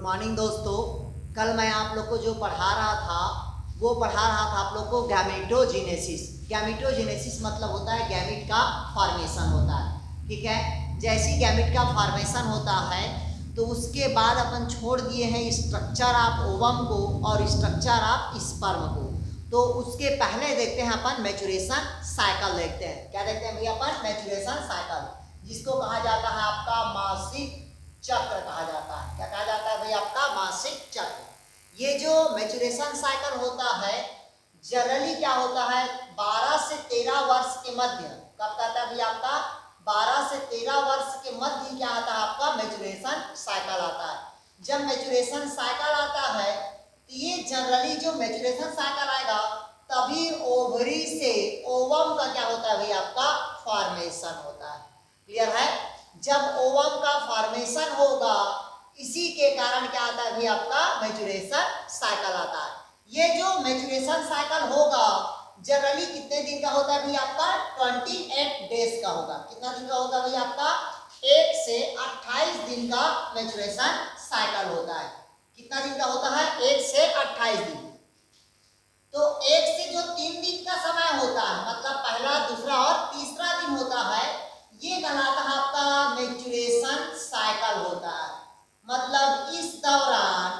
Morning दोस्तों। कल मैं आप लोग को जो पढ़ा रहा था वो पढ़ा रहा था आप लोग को गैमेटोजेनेसिस। गैमेटोजेनेसिस मतलब होता है गैमेट का फॉर्मेशन होता है, ठीक है। जैसी गैमेट का फॉर्मेशन होता है तो उसके बाद अपन छोड़ दिए हैं स्ट्रक्चर ऑफ ओवम को और स्ट्रक्चर ऑफ स्पर्म को। तो उसके पहले देखते हैं अपन मैच्योरेशन साइकिल देखते हैं। क्या देखते हैं भैया अपन? मैच्योरेशन साइकिल, जिसको कहा जाता है आपका मासिक चक्र कहा जाता है। क्या कहा जाता है भाई? आपका मासिक चक्र। ये जो मैच्योरेशन साइकिल होता है जनरली क्या होता है 12 से 13 वर्ष के मध्य। कब कहता है भाई? आपका 12 से 13 वर्ष के मध्य क्या आता है? आपका मैच्योरेशन साइकिल आता है। जब मैच्योरेशन साइकिल आता है तो ये जनरली जो मैच्योरेशन साइकिल आएगा तभी ओवरी से ओवम का क्या होता है भाई? आपका फॉर्मेशन होता है। क्लियर है? जब ओवम का फॉर्मेशन होगा इसी के कारण क्या आता है भाई? आपका मैच्योरेशन साइकिल आता है। ये जो मैच्योरेशन साइकिल होगा जनरली कितने दिन का होता है भाई? आपका 28 डेज का होगा। कितना दिन का होगा भाई? आपका 1 से 28 दिन का मैच्योरेशन साइकिल होता है। कितना दिन का होता है? 1 से 28 दिन। तो 1 से जो 3 दिन का समय होता है मतलब पहला, दूसरा और तीसरा दिन होता है, ये कहलाता है आपका मैच्योरेशन साइकिल होता है। मतलब इस दौरान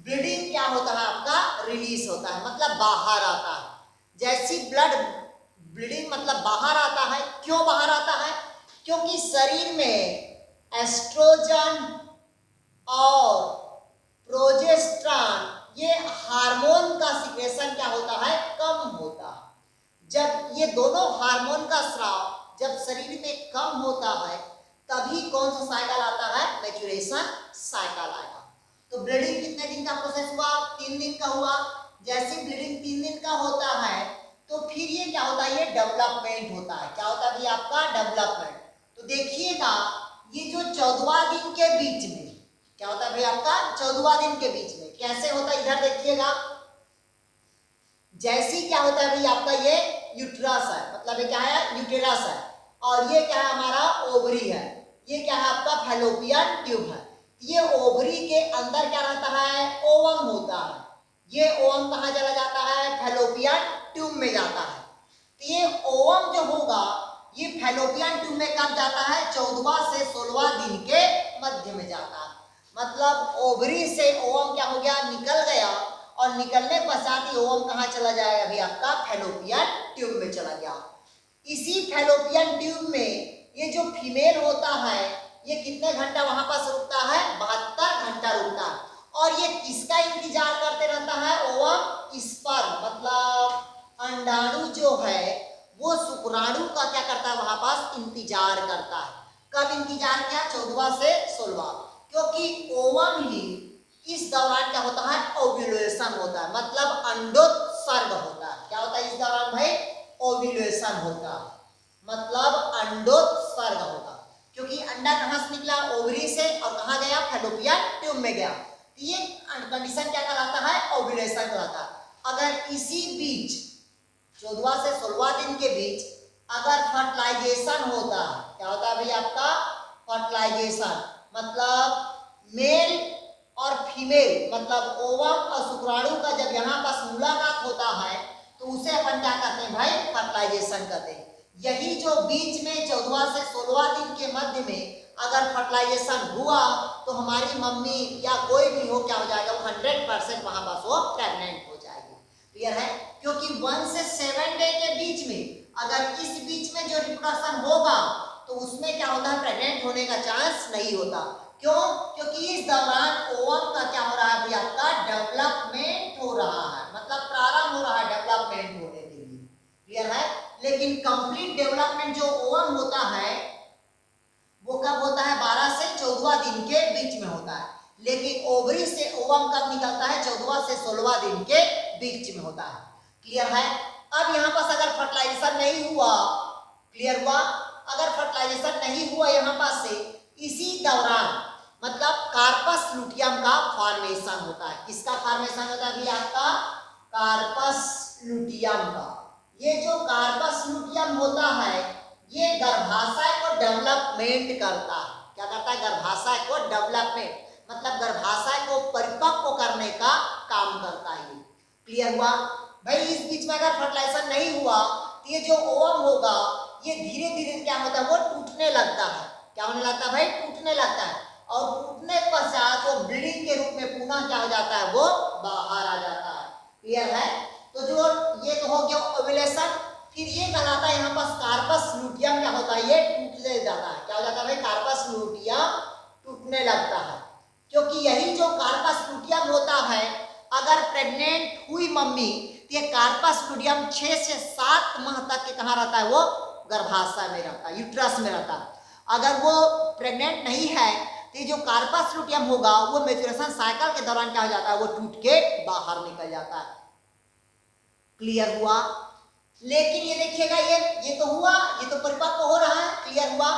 ब्लीडिंग क्या होता है? आपका रिलीज होता है, मतलब बाहर आता है। जैसी ब्लड ब्लीडिंग मतलब बाहर आता है। क्यों बाहर आता है? क्योंकि शरीर में एस्ट्रोजन और प्रोजेस्टेरॉन ये हार्मोन का सिक्रेशन क्या होता है? कम होता है। जब ये दोनों हार्मोन का स्राव जब शरीर में कम होता है तभी कौन सा साइकिल आता है? मैच्योरेशन साइकिल आएगा। तो ब्लीडिंग कितने दिन का प्रोसेस हुआ? 3 दिन का हुआ। जैसे ब्लीडिंग 3 दिन का होता है तो फिर ये क्या होता है? ये डेवलपमेंट होता है। क्या होता है भाई? आपका डेवलपमेंट। तो देखिएगा ये जो 14वां दिन के बीच में क्या होता है भाई? आपका 14वां दिन के बीच में कैसे होता है? इधर देखिएगा। जैसी क्या होता है भाई? आपका ये यूट्रस है, मतलब ये क्या है? यूटेरस है। और ये क्या है? हमारा ओवरी है। ये क्या है? आपका फैलोपियन ट्यूब है। ये ओवरी के अंदर क्या रहता है? ओवम होता है। ये ओवम कहाँ चला जाता है? फैलोपियन ट्यूब में जाता है। तो ये ओवम जो होगा ये फैलोपियन ट्यूब में कब जाता है? 14वां से 16वां दिन के मध्य में जाता है। मतलब ओवरी से ओवम क्या हो गया? निकल गया और निकलने पश्चात ही ओवम कहाँ चला जाएगा? अभी आपका फैलोपियन ट्यूब में चला गया। इसी फैलोपियन ट्यूब में ये जो फीमेल होता है ये कितने घंटा वहां पास रुकता है? 72 घंटा रुकता है। और ये किसका इंतजार करते रहता है? ओवम स्पर्म मतलब अंडाणु जो है वो शुक्राणु का क्या करता है? वहां पास इंतजार करता है। कब इंतजार किया? 14वां से 16वां। क्योंकि ओवम ही इस दौरान क्या होता है? ओव्यूलेशन होता है, मतलब अंडोत्सर्ग होता है। क्या होता है इस दौरान भाई? ओव्यूलेशन होता है, मतलब अंडोत्सर्ग होगा। क्योंकि अंडा कहां से निकला? ओवरी से, और कहां गया? फैलोपियन ट्यूब में गया। ये कंडीशन क्या कहलाता है? ओव्यूलेशन कहलाता है। अगर इसी बीच 14वां से 16वां दिन के बीच अगर फर्टिलाइजेशन होता है, क्या होता है भाई? आपका फर्टिलाइजेशन मतलब मेल और फीमेल मतलब ओवम और शुक्राणु का जब यहाँ पास मुलाकात होता है तो उसे अपन क्या कहते हैं भाई? फर्टिलाइजेशन कहते हैं। यही जो बीच में 14वां से 16वां दिन के मध्य में अगर फर्टिलाइजेशन हुआ तो हमारी मम्मी या कोई भी हो क्या हो जाएगा? 100% वहां पास वो प्रेग्नेंट हो जाएगी। क्लियर है? क्योंकि 1 से 7 डे के बीच में अगर इस बीच में जो रिप्रोडक्शन होगा तो उसमें क्या होता है? प्रेग्नेंट होने का चांस नहीं होता। क्यों? क्योंकि इस दौरान ओवम का क्या हो रहा है भाई? आपका डेवलपमेंट हो रहा है, मतलब प्रारंभ हो रहा है डेवलपमेंट होने के लिए। क्लियर है? लेकिन कंप्लीट डेवलपमेंट जो ओवम होता है वो कब होता है? 12 से 14वां दिन के बीच में होता है। लेकिन ओवरी से ओवम कब निकलता है? 14वां से 16वां दिन के बीच में होता है। क्लियर है? अब यहाँ पास अगर फर्टिलाइजेशन नहीं हुआ, क्लियर हुआ? अगर फर्टिलाइजेशन नहीं हुआ यहाँ पास से इसी दौरान मतलब कार्पस लुटियम का फॉर्मेशन होता है। किसका फॉर्मेशन होता है? आपका कार्पस लुटियम का। ये जो कार्पस लुटियम होता है ये गर्भाशय को डेवलपमेंट करता है। क्या करता है? गर्भाशय को डेवलपमेंट मतलब गर्भाशय को काम करता है ये। क्लियर हुआ भाई? इस बीच में अगर फर्टिलाइजेशन नहीं हुआ तो ये जो ओवम होगा ये धीरे धीरे क्या होता है, वो टूटने लगता है। क्या होने लगता है भाई? टूटने लगता है। और टूटने के पश्चात वो ब्लीडिंग के रूप में पुनः क्या हो जाता है, वो बाहर आ जाता है। क्लियर है? तो जो ये तो हो गया ओव्यूलेशन। फिर ये कहलाता है यहाँ पर कार्पस लूटियम क्या होता है, ये टूटने जाता है। क्या हो जाता है भाई? कार्पस लूटियम टूटने लगता है। क्योंकि यही जो कार्पस लूटियम होता है, अगर प्रेग्नेंट हुई मम्मी तो ये कार्पस लूटियम 6 से 7 माह तक के कहाँ रहता है, वो गर्भाशय में रहता है, यूट्रस में रहता है। अगर वो प्रेग्नेंट नहीं है तो ये जो कार्पस लूटियम होगा वो मैच्योरेशन साइकिल के दौरान क्या हो जाता है, वो टूट के बाहर निकल जाता है। क्लियर हुआ? लेकिन ये देखिएगा, ये तो हुआ, ये तो परिपक्व हो रहा है। क्लियर हुआ?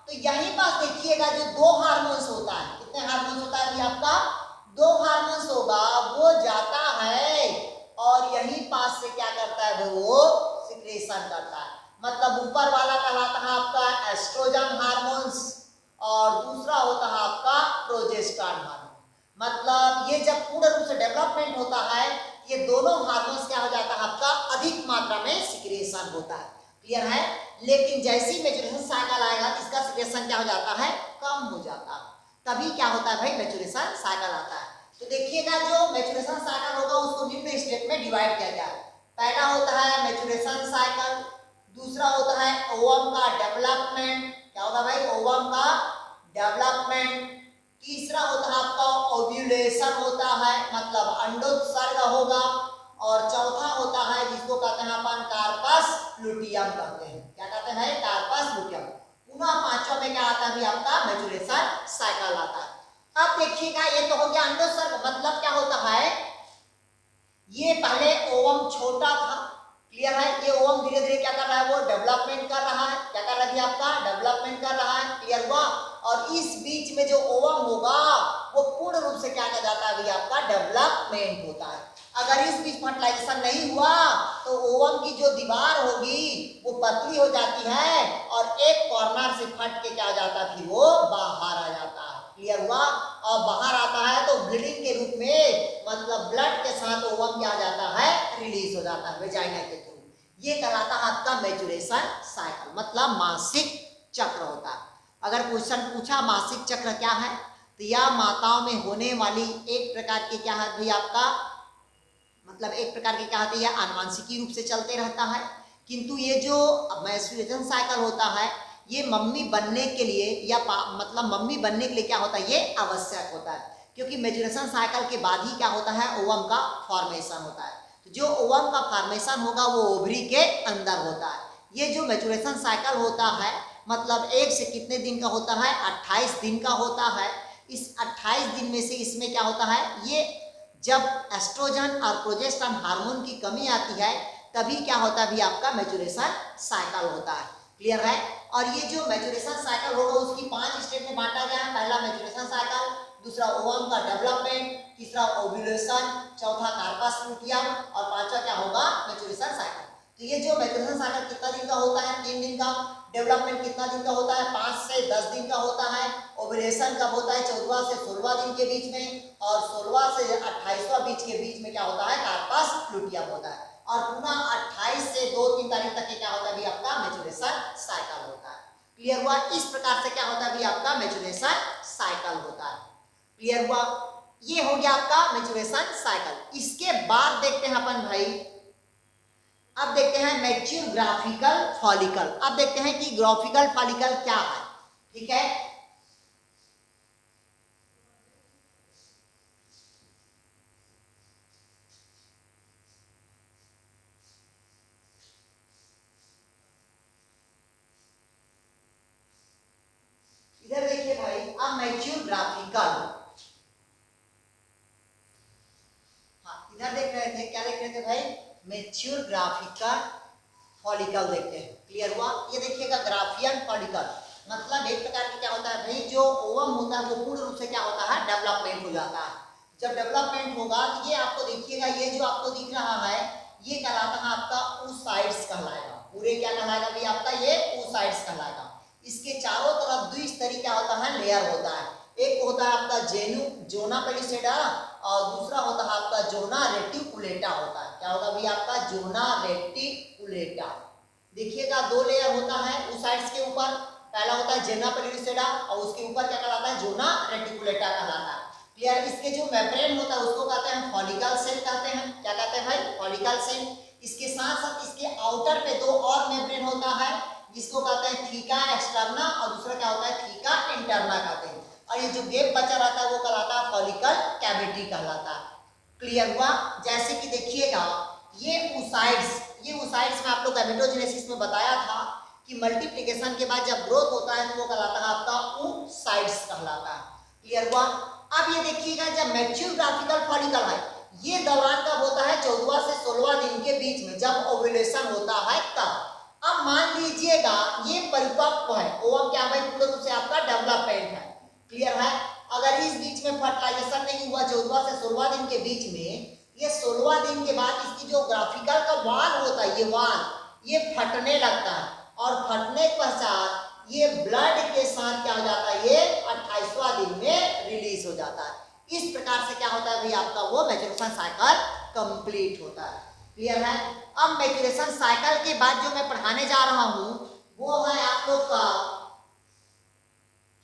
तो यहीं पास देखिएगा जो 2 हार्मोन्स होता है, कितने हार्मोन्स होता है आपका? 2 हार्मोन्स होगा, वो जाता है और यहीं पास से क्या करता है, वो सिक्रेशन करता है। मतलब ऊपर वाला कहलाता है आपका एस्ट्रोजन हार्मोन्स और दूसरा होता है आपका प्रोजेस्टेरोन हार्मोन। मतलब ये जब पूर्ण रूप से डेवलपमेंट होता है, ये दोनों हार्मोन्स क्या हो जाता है आपका, अधिक मात्रा में सिक्रेशन होता है। क्लियर है? लेकिन जैसी मैच्योरेशन साइकिल आएगा इसका सिक्रेशन क्या हो जाता है, कम हो जाता है। तभी क्या होता है भाई, मैच्योरेशन साइकिल आता है। तो देखिएगा जो मैच्योरेशन साइकिल होगा उसको निम्न स्टेप में डिवाइड किया गया है। पहला होता है मैच्योरेशन साइकिल, दूसरा होता है ओवम का डेवलपमेंट। क्या होगा भाई? ओवम का डेवलपमेंट। तीसरा होता है आपका ओव्यूलेशन होता है, मतलब अंडोत्सर्ग होगा। और चौथा होता है जिसको कहते हैं अपन कार्पस लूटियम कहते हैं। क्या कहते हैं भाई? Corpus luteum. पुनः पांचवा में क्या आता है भी आपका मैच्योरेशन साइकिल आता है। अब देखिएगा ये तो हो गया अंडोत्सर्ग। मतलब क्या होता है, ये पहले ओवम छोटा था। क्लियर है? ये ओवम धीरे धीरे क्या कर रहा है, वो डेवलपमेंट कर रहा है। क्या कर रहा है आपका? डेवलपमेंट कर रहा है। क्लियर हुआ? और इस बीच में जो ओवम होगा वो पूर्ण रूप से क्या कर जाता है, आपका डेवलपमेंट होता है। अगर इस बीच फर्टिलाइजेशन नहीं हुआ तो ओवम की जो दीवार होगी वो पतली हो जाती है और एक कॉर्नर से फट के क्या हो जाता है, फिर वो बाहर आ जाता है। क्लियर हुआ? और बाहर आता है तो ब्लीडिंग के रूप में, मतलब ब्लड के साथ ओवम क्या जाता है, रिलीज हो जाता है वेजाइना के थ्रू। ये कहलाता है आपका मैच्योरेशन साइकिल, मतलब मासिक चक्र होता है। अगर क्वेश्चन पूछा मासिक चक्र क्या है, तो यह माताओं में होने वाली एक प्रकार की क्या है भाई आपका, मतलब एक प्रकार की क्या होती है, आनुवांशिकी रूप से चलते रहता है। किंतु ये जो मैच्योरेशन साइकिल होता है ये मम्मी बनने के लिए या मतलब मम्मी बनने के लिए क्या होता है, ये आवश्यक होता है। क्योंकि मैच्योरेशन साइकिल के बाद ही क्या होता है, ओवम का फॉर्मेशन होता है। तो जो ओवम का फॉर्मेशन होगा वो ओवरी के अंदर होता है। ये जो मैच्योरेशन साइकिल होता है मतलब 1 से कितने दिन का होता है, 28 दिन का होता है। इस 28 दिन में से इसमें क्या होता है, ये जब एस्ट्रोजन और प्रोजेस्टेरोन हार्मोन की कमी आती है तभी क्या होता है भी आपका मैच्योरेशन साइकिल होता है। क्लियर है? और ये जो मैच्योरेशन साइकिल होगा उसकी 5 स्टेप में बांटा गया है। पहला मैच्योरेशन साइकिल, दूसरा ओवम का डेवलपमेंट, तीसरा ओव्यूलेशन, चौथा कार्पस लूटियम और पांचवा क्या होगा, मैच्योरेशन साइकिल। तो ये जो मैच्योरेशन साइकिल कितना दिन का होता है, 3 दिन का। डेवलपमेंट कितना दिन का होता है, 5 से 10 दिन का होता है। ओव्यूलेशन कब होता है, 14 से 16 दिन के बीच में। और 16 से 28वां बीच के बीच में क्या होता है, कार्पस लूटियम होता है। और पुनः 28 से 2-3 तारीख तक क्या होता है भी आपका मैच्योरेशन साइकिल होता है। क्लियर हुआ? इस प्रकार से क्या होता है भी आपका मैच्योरेशन साइकिल होता है। क्लियर हुआ? ये हो गया आपका मैच्योरेशन साइकिल। इसके बाद देखते हैं अपन भाई, अब देखते हैं मैच्योर ग्राफिकल फॉलिकल। अब देखते हैं कि ग्राफिकल फॉलिकल क्या है। ठीक है? इधर देखिए भाई, अब मैच्योर ग्राफिकल, हाँ इधर देख रहे थे, क्या देख रहे थे भाई, मैच्योर ग्राफिकल फॉलिकल देखते हैं। क्लियर हुआ? ये देखिएगा ग्राफियन फॉलिकल मतलब एक प्रकार की क्या होता है भाई, जो ओवम होता है वो पूर्ण रूप से क्या होता है, डेवलपमेंट हो जाता है। जब डेवलपमेंट होगा तो ये आपको देखिएगा, ये जो आपको दिख रहा है ये कहलाता है आपका oocytes कहलाएगा। पूरे क्या कहलाएगा भाई आपका, ये oocytes कहलाएगा। इसके चारों तरफ द्विस्तरीय क्या होता है, लेयर होता है। एक होता है आपका जोना पेलिसेडा और दूसरा होता है आपका जोना रेटिकुलेटा होता है। क्या होगा भैया आपका जोना रेटिकुलेटा। देखिएगा दो लेयर होता है उस साइड्स के ऊपर, पहला होता है जेना पेलिसेडा और उसके ऊपर क्या कहलाता है जोना रेटिकुलेटा कहलाता है। क्लियर। इसके जो मेम्ब्रेन होता है उसको कहते हैं फॉलिकल सेल कहते हैं। क्या कहते हैं भाई? Follicle cell. इसके साथ साथ इसके आउटर पे दो और मेम्ब्रेन होता है जिसको कहते हैं थीका एक्सटर्ना और दूसरा क्या होता है थीका इंटरना कहते हैं। और ये जो गैप बचा रहता है वो कहलाता है फॉलिकल कैविटी कहलाता है। क्लियर हुआ? जैसे कि देखिएगा ये ऊसाइड्स में आप लोग गैमेटोजेनेसिस में बताया था कि मल्टीप्लिकेशन के बाद जब ग्रोथ होता है तो वो कहलाता है आपका oocytes कहलाता है। क्लियर हुआ? अब ये देखिएगा जब मैच्योर ग्राफिकल फॉलिकल है ये दौरान कब होता है? 14 से 16 दिन के बीच में जब ओव्यूलेशन होता है तब। अब मान लीजिएगा ये परिपक्व है, ओवम क्या भाई पूरे रूप से आपका डेवलपमेंट है। क्लियर है? अगर इस बीच में फर्टिलाइजेशन नहीं हुआ 14 से 16 दिन के बीच में, ये 16 दिन के बाद इसकी जो ग्राफिकल का वाल होता है ये फटने लगता है और फटने के पश्चात ये ब्लड के साथ क्या हो जाता है? ये 28वां दिन में रिलीज हो जाता है। इस प्रकार से क्या होता है भाई आपका वो मैच्योरेशन साइकिल कंप्लीट होता है। क्लियर है? अब मैच्योरेशन साइकिल के बाद जो मैं पढ़ाने जा रहा हूं वो है आप लोग का,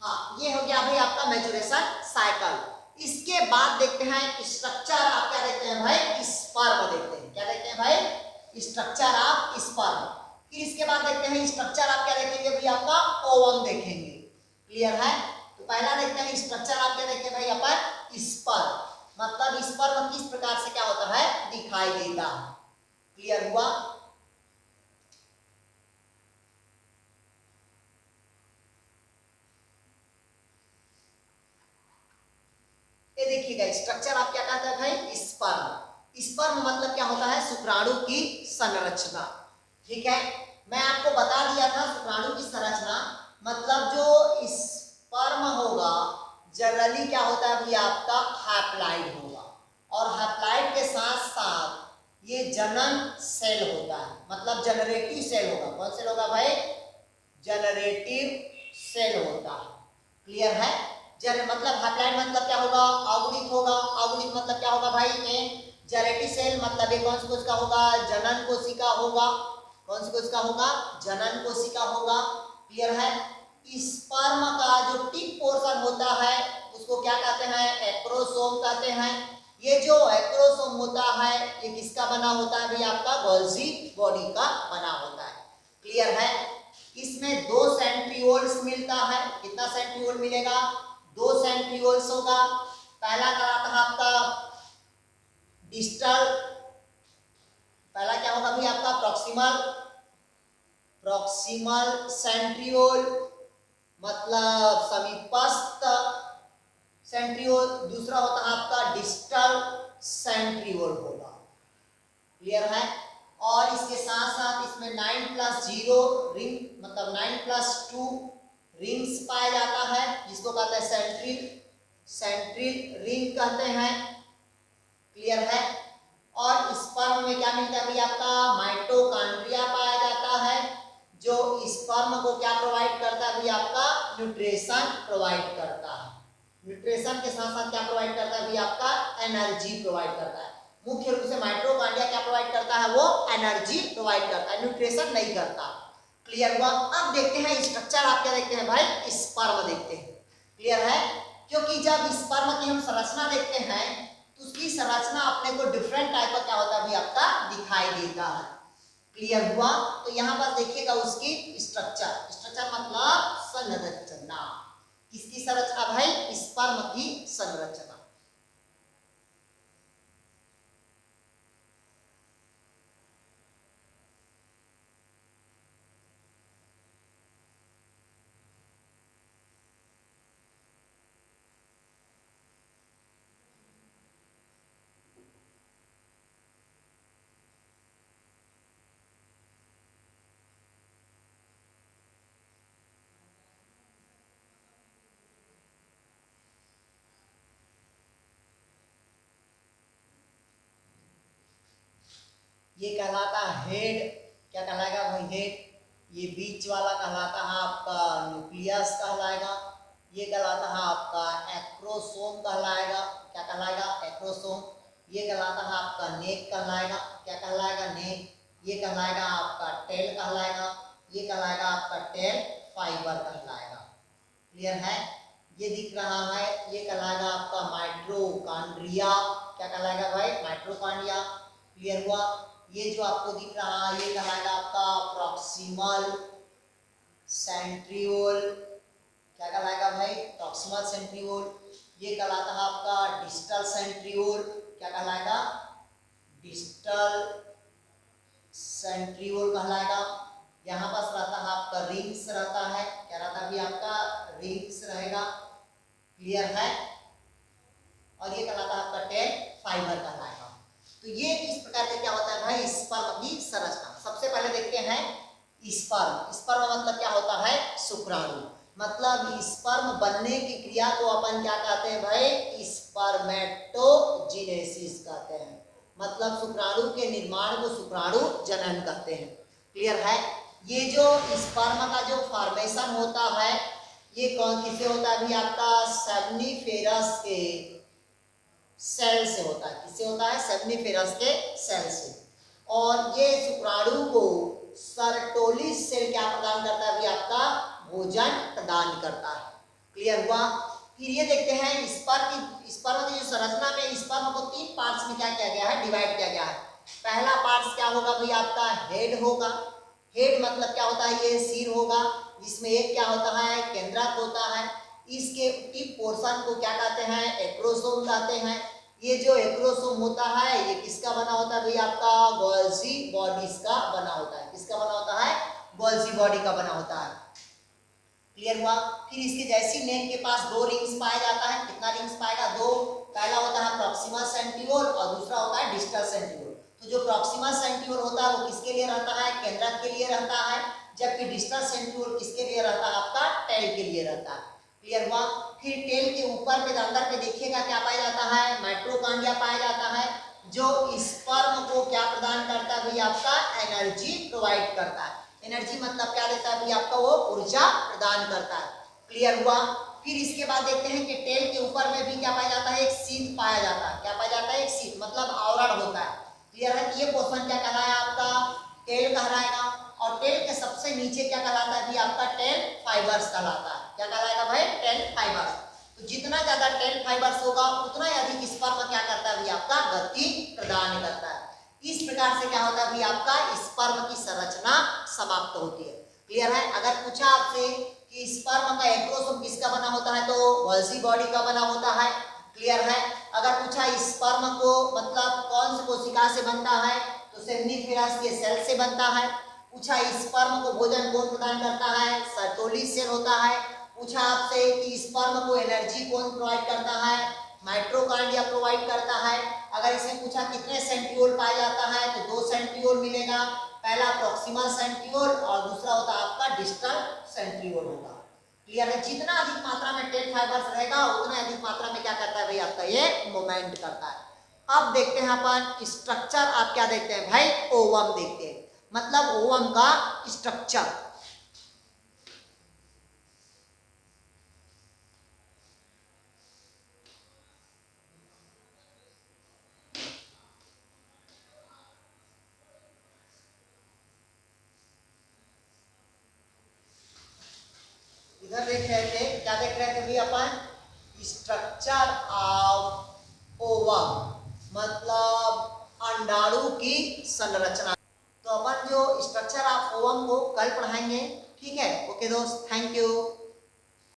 हाँ ये हो गया भाई आपका मैच्योरेशन साइकिल। इसके बाद देखते हैं स्ट्रक्चर। आप क्या देखते हैं भाई? स्पर्म देखते हैं। क्या देखते हैं भाई? Structure of sperm. फिर इसके बाद देखते हैं स्ट्रक्चर आप क्या देखेंगे भाई आपका? ओवम देखेंगे। क्लियर है? तो पहला देखते हैं स्ट्रक्चर आप क्या देखते हैं भाई अपन? स्पर्म। मतलब स्पर्म किस प्रकार से क्या होता है? दिखाई देता है। क्लियर हुआ? ये देखिएगा स्ट्रक्चर आप क्या कहते हैं भाई? स्पर्म। स्पर्म मतलब क्या होता है? शुक्राणु की संरचना। ठीक है, मैं आपको बता दिया था शुक्राणु की संरचना मतलब जो स्पर्म होगा जनरली क्या होता है भाई आपका? हैप्लॉइड होगा और हैप्लॉइड के साथ साथ ये जनन सेल होता है मतलब जनरेटिव सेल होगा। कौन सेल होगा भाई? जनरेटिव सेल होता है। क्लियर है? मतलब हैप्लॉइड मतलब क्या होगा? ऑर्गेनिक होगा। ऑर्गेनिक मतलब क्या होगा भाई? जनरेटिव सेल मतलब ये कौन सी कोशिका होगा? जनन कोशिका होगा। कौन सी कोशिका होगा? जनन कोशिका होगा। क्लियर है? स्पर्म का जो टिप पोर्शन होता है उसको क्या कहते हैं? एक्रोसोम कहते हैं। ये जो एक्रोसोम होता है ये किसका बना होता है भाई आपका? गोल्जी बॉडी का बना होता है। क्लियर है? इसमें 2 सेंट्रियोल्स मिलता है। कितना सेंट्रियोल मिलेगा? 2 सेंट्रियोल्स होगा। पहला कहलाता है आपका डिस्टल, पहला क्या होगा भाई आपका? प्रॉक्सिमल सेंट्रियोल मतलब समीपस्थ सेंट्रियोल। दूसरा होता है आपका डिस्टल सेंट्रियोल होगा। क्लियर है? और इसके साथ साथ इसमें 9+0 रिंग मतलब 9+2 रिंग्स पाया जाता है जिसको कहते हैं सेंट्रिल रिंग कहते हैं। क्लियर है? और स्पर्म में क्या मिलता है भाई आपका? माइटोकॉन्ड्रिया पाया जाता है जो स्पर्म को क्या प्रोवाइड करता है भाई आपका? न्यूट्रिशन प्रोवाइड करता है। न्यूट्रिशन के साथ साथ क्या प्रोवाइड करता है भाई आपका? एनर्जी प्रोवाइड करता है। मुख्य रूप से माइटोकॉन्ड्रिया क्या प्रोवाइड करता है? वो एनर्जी प्रोवाइड करता है, न्यूट्रिशन नहीं करता। क्लियर हुआ? अब देखते हैं स्ट्रक्चर आप क्या देखते हैं भाई? स्पर्म देखते हैं। क्लियर है? क्योंकि जब स्पर्म की हम संरचना देखते हैं तो उसकी संरचना अपने को डिफरेंट टाइप का क्या होता है भाई आपका? दिखाई देता है। क्लियर हुआ? तो यहाँ पर देखिएगा उसकी स्ट्रक्चर मतलब संरचना। किसकी संरचना भाई? स्पर्म की संरचना। ये कहलाता है हेड। क्या कहलाएगा भाई? हेड। ये बीच वाला कहलाता है आपका न्यूक्लियस कहलाएगा। ये कहलाता है आपका एक्रोसोम कहलाएगा। क्या कहलाएगा? एक्रोसोम। ये कहलाता है आपका नेक कहलाएगा। क्या कहलाएगा? नेक। ये कहलाएगा आपका टेल कहलाएगा। ये कहलाएगा आपका टेल फाइबर कहलाएगा। क्लियर है? ये दिख रहा है, ये कहलाएगा आपका माइटोकॉन्ड्रिया। क्या कहलाएगा भाई? माइटोकॉन्ड्रिया। क्लियर हुआ? ये जो आपको दिख रहा है ये कहलाएगा आपका प्रॉक्सिमल सेंट्रियोल। क्या कहलाएगा भाई? Proximal centriole. ये कहलाता है आपका डिस्टल सेंट्रियोल। क्या कहलाएगा? डिस्टल सेंट्रियोल कहलाएगा। यहाँ पास रहता है आपका रिंग्स रहता है। क्या रहता है अभी? आपका रिंग्स रहेगा। क्लियर है? और ये कहलाता है आपका टेल फाइबर कहलाएगा। तो ये इस प्रकार से क्या होता है भाई? स्पर्म की संरचना। सबसे पहले देखते हैं स्पर्म। स्पर्म मतलब क्या होता है? शुक्राणु। मतलब स्पर्म बनने की क्रिया को अपन क्या कहते हैं भाई? स्पर्मेटोजेनेसिस कहते हैं। मतलब शुक्राणु के निर्माण को शुक्राणु जनन कहते हैं। क्लियर है? ये जो स्पर्म का जो फॉर्मेशन होता है ये कौन किससे होता है अभी? आपका सेमनीफेरस के सेल से होता है। किससे होता है? सेमनीफेरस के सेल से। और ये शुक्राणु को सर्टोलिस सेल क्या प्रदान करता है अभी? आपका भोजन प्रदान करता है। क्लियर हुआ? फिर ये देखते हैं स्पर्म की जो संरचना में स्पर्म को 3 पार्ट्स में क्या किया गया है? डिवाइड किया गया है। पहला पार्ट क्या होगा भाई? आपका हेड होगा। हेड मतलब क्या होता है? ये सिर होगा, जिसमें एक क्या होता है? केंद्रक होता है। इसके टिप पोर्शन को क्या कहते हैं? एक्रोसोम कहते हैं। ये जो एक्रोसोम होता है ये किसका बना होता है भाई? आपका गोल्जी बॉडीज का बना होता है। किसका बना होता है? गोल्जी बॉडी का बना होता है। क्लियर हुआ? फिर इसके जैसी नेक के पास 2 रिंग्स पाया जाता है। कितना रिंग्स पाएगा? 2। पहला होता है प्रॉक्सिमल सेंट्रियोल और दूसरा होता है डिस्टल सेंट्रियोल। तो जो प्रॉक्सिमल सेंट्रियोल होता है वो किसके लिए रहता है? केंद्रक के लिए रहता है। जबकि डिस्टल सेंट्रियोल किसके लिए रहता है? आपका टेल के लिए रहता है। क्लियर हुआ? फिर टेल के ऊपर पे अंदर पे देखिएगा क्या पाया जाता है? माइटोकॉन्ड्रिया पाया जाता है, जो स्पर्म को क्या प्रदान करता है भाई? आपका एनर्जी प्रोवाइड करता है। एनर्जी मतलब क्या देता है भाई? आपका वो ऊर्जा प्रदान करता है। क्लियर हुआ? फिर इसके बाद देखते हैं कि टेल के ऊपर में भी क्या पाया जाता है? एक सीट पाया जाता है। क्या पाया जाता है? एक सीट मतलब आवरण होता है। क्लियर है? ये पोर्शन क्या कहलाया? आपका टेल कहलाएगा। और टेल के सबसे नीचे क्या कहलाता है? आपका टेल फाइबर्स कहलाता है। क्या कहलाएगा भाई? Tell fibres. तो जितना ज्यादा टेल फाइबर्स होगा उतना ही अधिक स्पर्म क्या करता है? आपका गति प्रदान करता है। इस प्रकार से क्या होता है? आपका स्पर्म की संरचना समाप्त होती है। क्लियर है? अगर पूछा आपसे कि स्पर्म का एक्रोसोम किसका बना होता है तो गोल्जी बॉडी का बना होता है। क्लियर है? अगर पूछा स्पर्म को मतलब कौन सी कोशिका से बनता है तो सेमनीफेरस के सेल से बनता है। पूछा स्पर्म को भोजन कौन प्रदान करता है? सर्टोलिस सेल होता है। पूछा आपसे कि स्पर्म को एनर्जी कौन प्रोवाइड करता है? माइटोकॉन्ड्रिया प्रोवाइड करता है। अगर इसमें पूछा कितने सेंट्रियोल पाया जाता है तो 2 सेंट्रियोल मिलेगा। पहला प्रॉक्सिमल सेंट्रियोल और दूसरा होता है आपका डिस्टल सेंट्रियोल होगा। क्लियर है? जितना अधिक मात्रा में टेल फाइबर्स रहेगा उतना अधिक मात्रा में क्या करता है भाई? आपका ये मूवमेंट करता है। अब देखते हैं अपन स्ट्रक्चर। आप क्या देखते हैं भाई? ओवम देखते हैं। मतलब ओवम का स्ट्रक्चर। इधर देख रहे थे, क्या देख रहे थे भाई अपन? स्ट्रक्चर ऑफ ओवम मतलब अंडाणु की संरचना। तो अपन जो स्ट्रक्चर ऑफ ओवम को कल पढ़ाएंगे। ठीक है? ओके दोस्त, थैंक यू।